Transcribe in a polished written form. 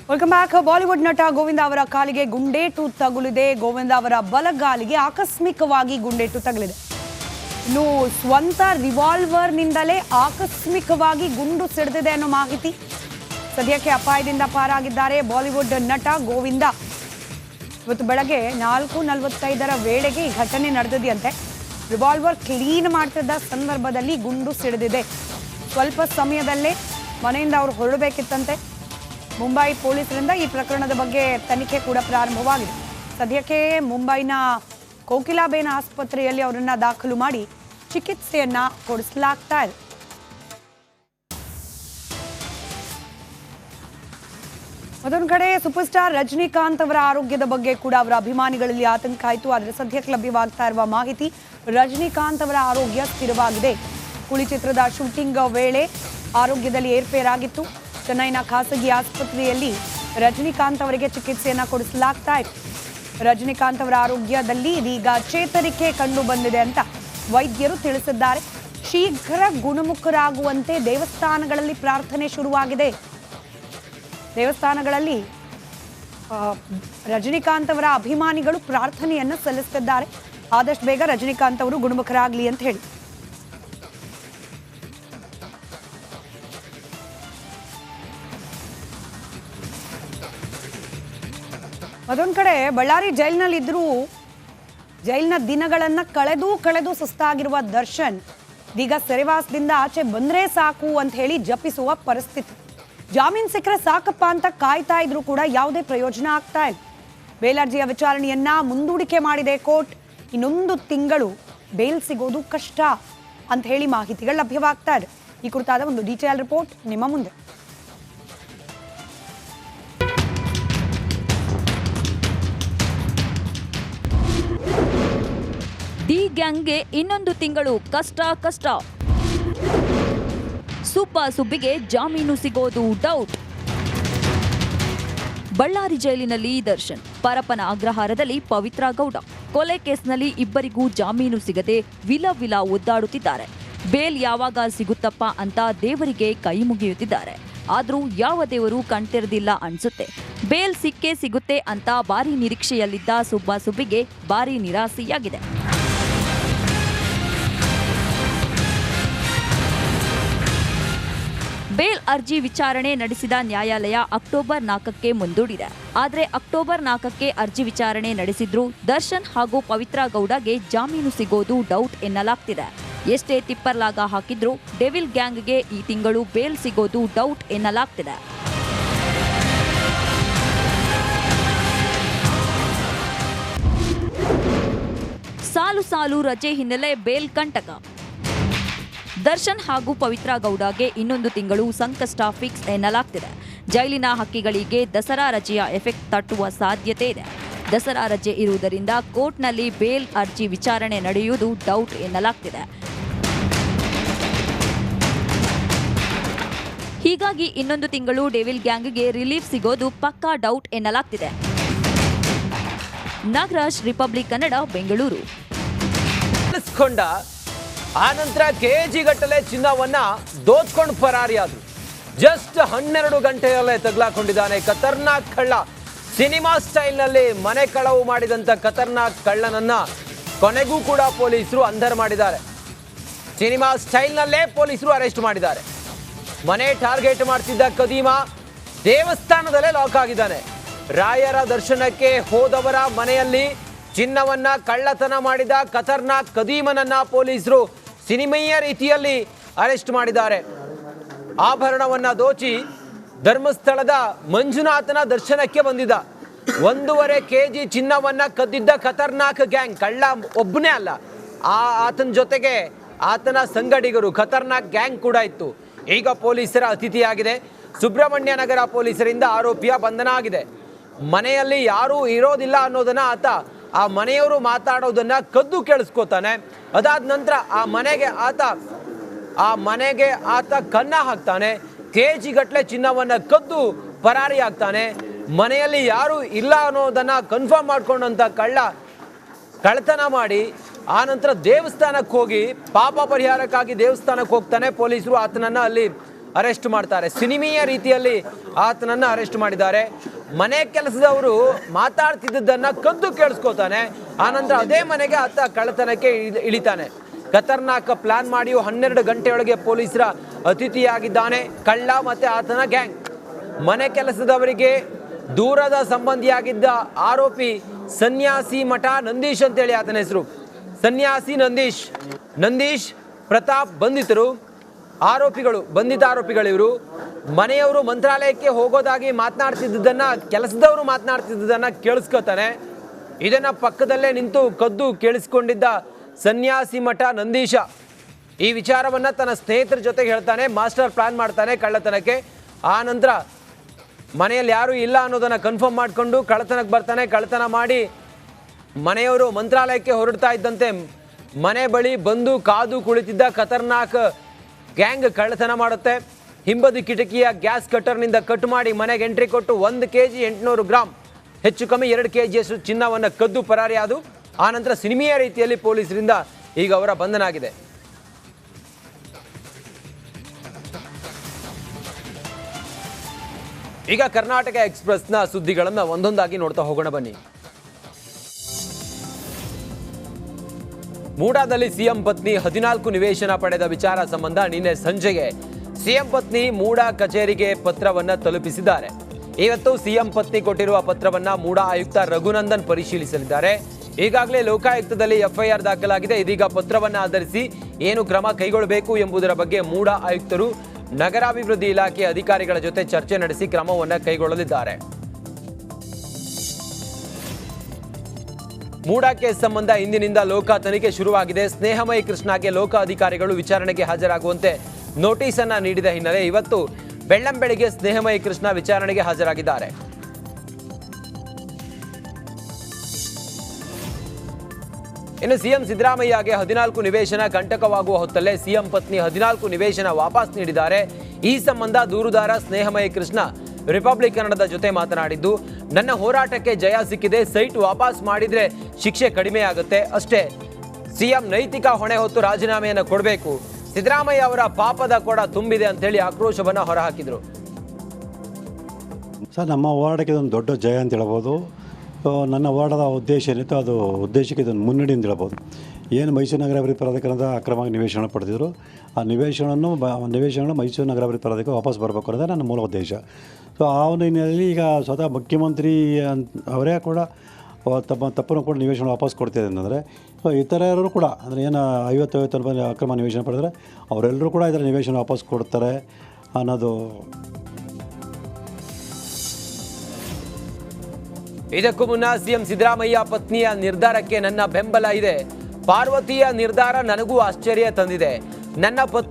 Welcome back. Bollywood ನಟ ಗೋವಿಂದ ಅವರ ಕಾಲಿಗೆ ಗುಂಡೇಟು ತಗುಲಿದೆ. ಗೋವಿಂದ ಅವರ ಬಲಗಾಲಿಗೆ ಆಕಸ್ಮಿಕವಾಗಿ ಗುಂಡೇಟು ತಗುಲಿದೆ. ಇನ್ನು ಸ್ವಂತ ರಿವಾಲ್ವರ್ನಿಂದಲೇ ಆಕಸ್ಮಿಕವಾಗಿ ಗುಂಡು ಸಿಡಿದಿದೆ ಅನ್ನೋ ಮಾಹಿತಿ. ಸದ್ಯಕ್ಕೆ ಅಪಾಯದಿಂದ ಪಾರಾಗಿದ್ದಾರೆ ಬಾಲಿವುಡ್ ನಟ ಗೋವಿಂದ. ಇವತ್ತು ಬೆಳಗ್ಗೆ 4:45 ವೇಳೆಗೆ ಈ ಘಟನೆ ನಡೆದಿದೆಯಂತೆ. ರಿವಾಲ್ವರ್ ಕ್ಲೀನ್ ಮಾಡ್ತಿದ್ದ ಸಂದರ್ಭದಲ್ಲಿ ಗುಂಡು ಸಿಡಿದಿದೆ. ಸ್ವಲ್ಪ ಸಮಯದಲ್ಲೇ ಮನೆಯಿಂದ ಅವರು ಹೊರಡಬೇಕಿತ್ತಂತೆ. ಮುಂಬೈ ಪೊಲೀಸರಿಂದ ಈ ಪ್ರಕರಣದ ಬಗ್ಗೆ ತನಿಖೆ ಕೂಡ ಪ್ರಾರಂಭವಾಗಿದೆ. ಸದ್ಯಕ್ಕೆ ಮುಂಬೈನ ಕೋಕಿಲಾಬೇನ್ ಆಸ್ಪತ್ರೆಯಲ್ಲಿ ಅವರನ್ನ ದಾಖಲು ಮಾಡಿ ಚಿಕಿತ್ಸೆಯನ್ನ ಕೊಡಿಸಲಾಗ್ತಾ ಇದೆ. ಮತ್ತೊಂದು ಕಡೆ ಸೂಪರ್ ಸ್ಟಾರ್ ರಜನಿಕಾಂತ್ ಅವರ ಆರೋಗ್ಯದ ಬಗ್ಗೆ ಕೂಡ ಅವರ ಅಭಿಮಾನಿಗಳಲ್ಲಿ ಆತಂಕ ಆಯಿತು. ಆದರೆ ಸದ್ಯಕ್ಕೆ ಲಭ್ಯವಾಗ್ತಾ ಇರುವ ಮಾಹಿತಿ, ರಜನಿಕಾಂತ್ ಅವರ ಆರೋಗ್ಯ ಸ್ಥಿರವಾಗಿದೆ. ಕೂಲಿ ಚಿತ್ರದ ಶೂಟಿಂಗ್ ವೇಳೆ ಆರೋಗ್ಯದಲ್ಲಿ ಏರ್ಪೇರಾಗಿತ್ತು. ಚೆನ್ನೈನ ಖಾಸಗಿ ಆಸ್ಪತ್ರೆಯಲ್ಲಿ ರಜನಿಕಾಂತ್ ಅವರಿಗೆ ಚಿಕಿತ್ಸೆಯನ್ನು ಕೊಡಿಸಲಾಗ್ತಾ ಇತ್ತು. ರಜನಿಕಾಂತ್ ಅವರ ಆರೋಗ್ಯದಲ್ಲಿ ಇದೀಗ ಚೇತರಿಕೆ ಕಂಡು ಬಂದಿದೆ ಅಂತ ವೈದ್ಯರು ತಿಳಿಸಿದ್ದಾರೆ. ಶೀಘ್ರ ಗುಣಮುಖರಾಗುವಂತೆ ದೇವಸ್ಥಾನಗಳಲ್ಲಿ ಪ್ರಾರ್ಥನೆ ಶುರುವಾಗಿದೆ. ದೇವಸ್ಥಾನಗಳಲ್ಲಿ ರಜನಿಕಾಂತ್ ಅವರ ಅಭಿಮಾನಿಗಳು ಪ್ರಾರ್ಥನೆಯನ್ನು ಸಲ್ಲಿಸುತ್ತಿದ್ದಾರೆ. ಆದಷ್ಟು ಬೇಗ ರಜನಿಕಾಂತ್ ಅವರು ಗುಣಮುಖರಾಗಲಿ ಅಂತ ಹೇಳಿ. ಮತ್ತೊಂದು ಕಡೆ ಬಳ್ಳಾರಿ ಜೈಲಿನಲ್ಲಿದ್ದರೂ ಜೈಲಿನ ದಿನಗಳನ್ನು ಕಳೆದು ಸುಸ್ತಾಗಿರುವ ದರ್ಶನ್ ಈಗ ಸೆರೆವಾಸದಿಂದ ಆಚೆ ಬಂದರೆ ಸಾಕು ಅಂತ ಹೇಳಿ ಜಪಿಸುವ ಪರಿಸ್ಥಿತಿ. ಜಾಮೀನು ಸಿಕ್ಕರೆ ಸಾಕಪ್ಪ ಅಂತ ಕಾಯ್ತಾ ಇದ್ರು ಕೂಡ ಯಾವುದೇ ಪ್ರಯೋಜನ ಆಗ್ತಾ ಇಲ್ಲ. ಬೇಲ್ ಅರ್ಜಿಯ ವಿಚಾರಣೆಯನ್ನ ಮುಂದೂಡಿಕೆ ಮಾಡಿದೆ ಕೋರ್ಟ್. ಇನ್ನೊಂದು ತಿಂಗಳು ಬೇಲ್ ಸಿಗೋದು ಕಷ್ಟ ಅಂತ ಹೇಳಿ ಮಾಹಿತಿಗಳು ಲಭ್ಯವಾಗ್ತಾ ಇದೆ. ಈ ಕುರಿತಾದ ಒಂದು ಡೀಟೇಲ್ ರಿಪೋರ್ಟ್ ನಿಮ್ಮ ಮುಂದೆ. ಡಿ ಗ್ಯಾಂಗ್ಗೆ ಇನ್ನೊಂದು ತಿಂಗಳು ಕಷ್ಟ. ಸುಬ್ಬಿಗೆ ಜಾಮೀನು ಸಿಗೋದು ಡೌಟ್. ಬಳ್ಳಾರಿ ಜೈಲಿನಲ್ಲಿ ದರ್ಶನ್, ಪರಪ್ಪನ ಅಗ್ರಹಾರದಲ್ಲಿ ಪವಿತ್ರ ಗೌಡ. ಕೊಲೆ ಕೇಸ್ನಲ್ಲಿ ಇಬ್ಬರಿಗೂ ಜಾಮೀನು ಸಿಗದೆ ವಿಲ ಒದ್ದಾಡುತ್ತಿದ್ದಾರೆ. ಬೇಲ್ ಯಾವಾಗ ಸಿಗುತ್ತಪ್ಪ ಅಂತ ದೇವರಿಗೆ ಕೈ ಮುಗಿಯುತ್ತಿದ್ದಾರೆ. ಆದ್ರೂ ಯಾವ ದೇವರು ಕಣ್ತೆರೆದಿಲ್ಲ ಅನ್ಸುತ್ತೆ. ಬೇಲ್ ಸಿಕ್ಕೇ ಸಿಗುತ್ತೆ ಅಂತ ಭಾರಿ ನಿರೀಕ್ಷೆಯಲ್ಲಿದ್ದ ಸುಬ್ಬಿಗೆ ಭಾರಿ ನಿರಾಸೆಯಾಗಿದೆ. ಬೇಲ್ ಅರ್ಜಿ ವಿಚಾರಣೆ ನಡೆಸಿದ ನ್ಯಾಯಾಲಯ ಅಕ್ಟೋಬರ್ 4ಕ್ಕೆ ಮುಂದೂಡಿದೆ. ಆದರೆ ಅಕ್ಟೋಬರ್ 4ಕ್ಕೆ ಅರ್ಜಿ ವಿಚಾರಣೆ ನಡೆಸಿದ್ರು ದರ್ಶನ್ ಹಾಗೂ ಪವಿತ್ರ ಗೌಡಗೆ ಜಾಮೀನು ಸಿಗೋದು ಡೌಟ್ ಎನ್ನಲಾಗ್ತಿದೆ. ಎಷ್ಟೇ ತಿಪ್ಪರ್ಲಾಗ ಹಾಕಿದ್ರು ಡೆವಿಲ್ ಗ್ಯಾಂಗ್ಗೆ ಈ ತಿಂಗಳು ಬೇಲ್ ಸಿಗೋದು ಡೌಟ್ ಎನ್ನಲಾಗ್ತಿದೆ. ಸಾಲು ರಜೆ ಹಿನ್ನೆಲೆ ಬೇಲ್ ಕಂಟಕ. ದರ್ಶನ್ ಹಾಗೂ ಪವಿತ್ರ ಗೌಡಗೆ ಇನ್ನೊಂದು ತಿಂಗಳು ಸಂಕಷ್ಟ ಫಿಕ್ಸ್ ಎನ್ನಲಾಗ್ತಿದೆ. ಜೈಲಿನ ಹಕ್ಕಿಗಳಿಗೆ ದಸರಾ ರಜೆಯ ಎಫೆಕ್ಟ್ ತಟ್ಟುವ ಸಾಧ್ಯತೆ ಇದೆ. ದಸರಾ ರಜೆ ಇರುವುದರಿಂದ ಕೋರ್ಟ್ನಲ್ಲಿ ಬೇಲ್ ಅರ್ಜಿ ವಿಚಾರಣೆ ನಡೆಯುವುದು ಡೌಟ್ ಎನ್ನಲಾಗ್ತಿದೆ. ಹೀಗಾಗಿ ಇನ್ನೊಂದು ತಿಂಗಳು ಡೆವಿಲ್ ಗ್ಯಾಂಗ್ಗೆ ರಿಲೀಫ್ ಸಿಗೋದು ಪಕ್ಕಾ ಡೌಟ್ ಎನ್ನಲಾಗ್ತಿದೆ. ನಾಗರಾಜ್, ರಿಪಬ್ಲಿಕ್ ಕನ್ನಡ, ಬೆಂಗಳೂರು. ಆನಂತರ ಕೆಜಿ ಗಟ್ಟಲೆ ಚಿನ್ನವನ್ನ ದೋಚ್ಕೊಂಡು ಪರಾರಿಯಾದ್ರು. ಜಸ್ಟ್ 12 ಗಂಟೆಯಲ್ಲೇ ತಗಲಾಕೊಂಡಿದ್ದಾನೆ ಖತರ್ನಾಕ್ ಕಳ್ಳ. ಸಿನಿಮಾ ಸ್ಟೈಲ್ನಲ್ಲಿ ಮನೆ ಕಳವು ಮಾಡಿದಂತ ಖತರ್ನಾಕ್ ಕಳ್ಳನನ್ನ ಕೊನೆಗೂ ಕೂಡ ಪೊಲೀಸರು ಅಂಧರ್ ಮಾಡಿದ್ದಾರೆ. ಸಿನಿಮಾ ಸ್ಟೈಲ್ನಲ್ಲೇ ಪೊಲೀಸರು ಅರೆಸ್ಟ್ ಮಾಡಿದ್ದಾರೆ. ಮನೆ ಟಾರ್ಗೆಟ್ ಮಾಡ್ತಿದ್ದ ಕದೀಮ ದೇವಸ್ಥಾನದಲ್ಲೇ ಲಾಕ್ ಆಗಿದ್ದಾನೆ. ರಾಯರ ದರ್ಶನಕ್ಕೆ ಹೋದವರ ಮನೆಯಲ್ಲಿ ಚಿನ್ನವನ್ನ ಕಳ್ಳತನ ಮಾಡಿದ ಖತರ್ನಾಕ್ ಕದೀಮನನ್ನ ಪೊಲೀಸರು ಸಿನಿಮೀಯ ರೀತಿಯಲ್ಲಿ ಅರೆಸ್ಟ್ ಮಾಡಿದ್ದಾರೆ. ಆಭರಣವನ್ನ ದೋಚಿ ಧರ್ಮಸ್ಥಳದ ಮಂಜುನಾಥನ ದರ್ಶನಕ್ಕೆ ಬಂದಿದ್ದ. 1.5 kg ಚಿನ್ನವನ್ನ ಕದ್ದಿದ್ದ ಖತರ್ನಾಕ್ ಗ್ಯಾಂಗ್. ಕಳ್ಳ ಒಬ್ಬನೇ ಅಲ್ಲ, ಆತನ ಜೊತೆಗೆ ಆತನ ಸಂಗಡಿಗರು ಖತರ್ನಾಕ್ ಗ್ಯಾಂಗ್ ಕೂಡ ಇತ್ತು. ಈಗ ಪೊಲೀಸರ ಅತಿಥಿಯಾಗಿದೆ. ಸುಬ್ರಹ್ಮಣ್ಯ ನಗರ ಪೊಲೀಸರಿಂದ ಆರೋಪಿಯ ಬಂಧನ ಆಗಿದೆ. ಮನೆಯಲ್ಲಿ ಯಾರೂ ಇರೋದಿಲ್ಲ ಅನ್ನೋದನ್ನ ಆ ಮನೆಯವರು ಮಾತಾಡೋದನ್ನ ಕದ್ದು ಕೇಳಿಸ್ಕೋತಾನೆ. ಅದಾದ ನಂತರ ಆ ಮನೆಗೆ ಆತ ಕನ್ನ ಹಾಕ್ತಾನೆ. ಕೆಜಿ ಗಟ್ಟಲೆ ಚಿನ್ನವನ್ನ ಕದ್ದು ಪರಾರಿ ಆಗ್ತಾನೆ. ಮನೆಯಲ್ಲಿ ಯಾರು ಇಲ್ಲ ಅನ್ನೋದನ್ನ ಕನ್ಫರ್ಮ್ ಮಾಡ್ಕೊಂಡಂತ ಕಳ್ಳ ಕಳ್ಳತನ ಮಾಡಿ ಆನಂತರ ದೇವಸ್ಥಾನಕ್ಕೆ ಹೋಗಿ ಪಾಪ ಪರಿಹಾರಕ್ಕಾಗಿ ದೇವಸ್ಥಾನಕ್ಕೆ ಹೋಗ್ತಾನೆ. ಪೊಲೀಸರು ಆತನನ್ನ ಅಲ್ಲಿ ಅರೆಸ್ಟ್ ಮಾಡ್ತಾರೆ. ಸಿನಿಮೀಯ ರೀತಿಯಲ್ಲಿ ಆತನನ್ನ ಅರೆಸ್ಟ್ ಮಾಡಿದ್ದಾರೆ. ಮನೆ ಕೆಲಸದವರು ಮಾತಾಡ್ತಿದ್ದನ್ನ ಕದ್ದು ಕೇಳಿಸ್ಕೋತಾನೆ. ಆನಂತರ ಅದೇ ಮನೆಗೆ ಆತ ಕಳ್ಳತನಕ್ಕೆ ಇಳಿತಾನೆ. ಖತರ್ನಾಕ್ ಪ್ಲಾನ್ ಮಾಡಿಯೂ 12 ಗಂಟೆಯೊಳಗೆ ಪೊಲೀಸರ ಅತಿಥಿಯಾಗಿದ್ದಾನೆ ಕಳ್ಳ ಮತ್ತೆ ಆತನ ಗ್ಯಾಂಗ್. ಮನೆ ಕೆಲಸದವರಿಗೆ ದೂರದ ಸಂಬಂಧಿಯಾಗಿದ್ದ ಆರೋಪಿ ಸನ್ಯಾಸಿ ಮಠ ನಂದೀಶ್ ಅಂತೇಳಿ ಆತನ ಹೆಸರು. ಸನ್ಯಾಸಿ ನಂದೀಶ್ ಪ್ರತಾಪ್ ಬಂಧಿತ ಆರೋಪಿಗಳಿವರು. ಮನೆಯವರು ಮಂತ್ರಾಲಯಕ್ಕೆ ಹೋಗೋದಾಗಿ ಮಾತನಾಡ್ತಿದ್ದನ್ನ ಕೆಲಸದವರು ಮಾತನಾಡ್ತಿದ್ದನ್ನ ಕೇಳಿಸ್ಕೊತಾನೆ. ಇದನ್ನ ಪಕ್ಕದಲ್ಲೇ ನಿಂತು ಕದ್ದು ಕೇಳಿಸ್ಕೊಂಡಿದ್ದ ಸನ್ಯಾಸಿ ಮಠ ನಂದೀಶ ಈ ವಿಚಾರವನ್ನ ತನ್ನ ಸ್ನೇಹಿತರ ಜೊತೆಗೆ ಹೇಳ್ತಾನೆ. ಮಾಸ್ಟರ್ ಪ್ಲಾನ್ ಮಾಡ್ತಾನೆ ಕಳ್ಳತನಕ್ಕೆ. ಆ ನಂತರ ಮನೆಯಲ್ಲಿ ಯಾರು ಇಲ್ಲ ಅನ್ನೋದನ್ನ ಕನ್ಫರ್ಮ್ ಮಾಡಿಕೊಂಡು ಕಳ್ಳತನಕ್ಕೆ ಬರ್ತಾನೆ. ಕಳ್ಳತನ ಮಾಡಿ ಮನೆಯವರು ಮಂತ್ರಾಲಯಕ್ಕೆ ಹೊರಡ್ತಾ ಇದ್ದಂತೆ ಮನೆ ಬಳಿ ಬಂದು ಕಾದು ಕುಳಿತಿದ್ದ ಖತರ್ನಾಕ್ ಗ್ಯಾಂಗ್ ಕಳ್ಳತನ ಮಾಡುತ್ತೆ. ಹಿಂಬದಿ ಕಿಟಕಿಯ ಗ್ಯಾಸ್ ಕಟ್ಟರ್ನಿಂದ ಕಟ್ ಮಾಡಿ ಮನೆಗೆ ಎಂಟ್ರಿ ಕೊಟ್ಟು 1 kg 800 ಗ್ರಾಂ ಹೆಚ್ಚು ಕಮ್ಮಿ 2 kgಯಷ್ಟು ಚಿನ್ನವನ್ನು ಕದ್ದು ಪರಾರಿಯಾದು. ಆನಂತರ ಸಿನಿಮೀಯ ರೀತಿಯಲ್ಲಿ ಪೊಲೀಸರಿಂದ ಈಗ ಅವರ ಬಂಧನ ಆಗಿದೆ. ಈಗ ಕರ್ನಾಟಕ ಎಕ್ಸ್‌ಪ್ರೆಸ್ನ ಸುದ್ದಿಗಳನ್ನು ಒಂದೊಂದಾಗಿ ನೋಡ್ತಾ ಹೋಗೋಣ ಬನ್ನಿ. ಮೂಡಾದಲ್ಲಿ ಸಿಎಂ ಪತ್ನಿ 14 ನಿವೇಶನ ಪಡೆದ ವಿಚಾರ ಸಂಬಂಧ ನಿನ್ನೆ ಸಂಜೆಗೆ ಸಿಎಂ ಪತ್ನಿ ಮೂಡಾ ಕಚೇರಿಗೆ ಪತ್ರವನ್ನ ತಲುಪಿಸಿದ್ದಾರೆ. ಇವತ್ತು ಸಿಎಂ ಪತ್ನಿ ಕೊಟ್ಟಿರುವ ಪತ್ರವನ್ನ ಮೂಡಾ ಆಯುಕ್ತ ರಘುನಂದನ್ ಪರಿಶೀಲಿಸಲಿದ್ದಾರೆ. ಈಗಾಗಲೇ ಲೋಕಾಯುಕ್ತದಲ್ಲಿ ಎಫ್ಐಆರ್ ದಾಖಲಾಗಿದೆ. ಇದೀಗ ಪತ್ರವನ್ನ ಆಧರಿಸಿ ಏನು ಕ್ರಮ ಕೈಗೊಳ್ಳಬೇಕು ಎಂಬುದರ ಬಗ್ಗೆ ಮೂಡಾ ಆಯುಕ್ತರು ನಗರಾಭಿವೃದ್ಧಿ ಇಲಾಖೆ ಅಧಿಕಾರಿಗಳ ಜೊತೆ ಚರ್ಚೆ ನಡೆಸಿ ಕ್ರಮವನ್ನ ಕೈಗೊಳ್ಳಲಿದ್ದಾರೆ. ಮೂಡಾ ಕೇಸ್ ಸಂಬಂಧ ಇಂದಿನಿಂದ ಲೋಕ ತನಿಖೆ ಶುರುವಾಗಿದೆ. ಸ್ನೇಹಮಯಿ ಕೃಷ್ಣಗೆ ಲೋಕ ಅಧಿಕಾರಿಗಳು ವಿಚಾರಣೆಗೆ ಹಾಜರಾಗುವಂತೆ ನೋಟಿಸ್ ಅನ್ನ ನೀಡಿದ ಹಿನ್ನೆಲೆ ಇವತ್ತು ಬೆಳ್ಳಂಬೆಳಿಗ್ಗೆ ಸ್ನೇಹಮಯಿ ಕೃಷ್ಣ ವಿಚಾರಣೆಗೆ ಹಾಜರಾಗಿದ್ದಾರೆ. ಇನ್ನು ಸಿಎಂ ಸಿದ್ದರಾಮಯ್ಯಗೆ 14 ನಿವೇಶನ ಕಂಟಕವಾಗುವ ಹೊತ್ತಲ್ಲೇ ಸಿಎಂ ಪತ್ನಿ 14 ನಿವೇಶನ ವಾಪಸ್ ನೀಡಿದ್ದಾರೆ. ಈ ಸಂಬಂಧ ದೂರುದಾರ ಸ್ನೇಹಮಯಿ ಕೃಷ್ಣ ರಿಪಬ್ಲಿಕ್ ಕನ್ನಡದ ಜೊತೆ ಮಾತನಾಡಿದ್ದು, ನನ್ನ ಹೋರಾಟಕ್ಕೆ ಜಯ ಸಿಕ್ಕಿದೆ. ಸೈಟ್ ವಾಪಸ್ ಮಾಡಿದ್ರೆ ಶಿಕ್ಷೆ ಕಡಿಮೆ ಆಗುತ್ತೆ ಅಷ್ಟೇ. ಸಿಎಂ ನೈತಿಕ ಹೊಣೆ ಹೊತ್ತು ರಾಜೀನಾಮೆಯನ್ನು ಕೊಡಬೇಕು. ಸಿದ್ದರಾಮಯ್ಯ ಅವರ ಪಾಪದ ಕೊಡ ತುಂಬಿದೆ ಅಂತೇಳಿ ಆಕ್ರೋಶವನ್ನು ಹೊರಹಾಕಿದರು. ಸರ್, ನಮ್ಮ ಹೋರಾಟಕ್ಕೆ ಇದೊಂದು ದೊಡ್ಡ ಜಯ ಅಂತ ಹೇಳ್ಬೋದು. ನನ್ನ ಹೋರಾಟದ ಉದ್ದೇಶ ಏನಿತ್ತು ಅದು ಉದ್ದೇಶಕ್ಕೆ ಇದೊಂದು ಮುನ್ನಡಿ ಅಂತ ಹೇಳ್ಬೋದು. ಏನು ಮೈಸೂರು ನಗರಾಭಿವೃದ್ಧಿ ಪ್ರಾಧಿಕಾರದ ಅಕ್ರಮವಾಗಿ ನಿವೇಶನ ಪಡೆದಿದ್ರು, ಆ ನಿವೇಶನವನ್ನು ಮೈಸೂರು ನಗರಾಭಿವೃದ್ಧಿ ಪ್ರಾಧಿಕಾರ ವಾಪಸ್ ಬರಬೇಕು ಅನ್ನೋದೇ ನನ್ನ ಮೂಲ ಉದ್ದೇಶ. ಸೊ ಆ ಒಂದು ಹಿನ್ನೆಲೆಯಲ್ಲಿ ಈಗ ಸ್ವತಃ ಮುಖ್ಯಮಂತ್ರಿ ಅವರೇ ಕೂಡ ತಮ್ಮ ತಪ್ಪನ್ನು ಕೂಡ ನಿವೇಶನ ವಾಪಸ್ ಕೊಡ್ತಿದೆ ಅಂತಂದರೆ, ಸೊ ಇತರರು ಕೂಡ ಅಂದರೆ ಏನು 50 ರೂಪಾಯಿ ಅಕ್ರಮ ನಿವೇಶನ ಪಡೆದರೆ ಅವರೆಲ್ಲರೂ ಕೂಡ ಇದರ ನಿವೇಶನ ವಾಪಸ್ ಕೊಡ್ತಾರೆ ಅನ್ನೋದು. ಇದಕ್ಕೂ ಮುನ್ನ ಸಿಎಂ ಸಿದ್ದರಾಮಯ್ಯ ಪತ್ನಿಯ ನಿರ್ಧಾರಕ್ಕೆ ನನ್ನ ಬೆಂಬಲ ಇದೆ. ಪಾರ್ವತಿಯ ನಿರ್ಧಾರ ನನಗೂ ಆಶ್ಚರ್ಯ ತಂದಿದೆ. ನನ್ನ ಪತ್ನಿ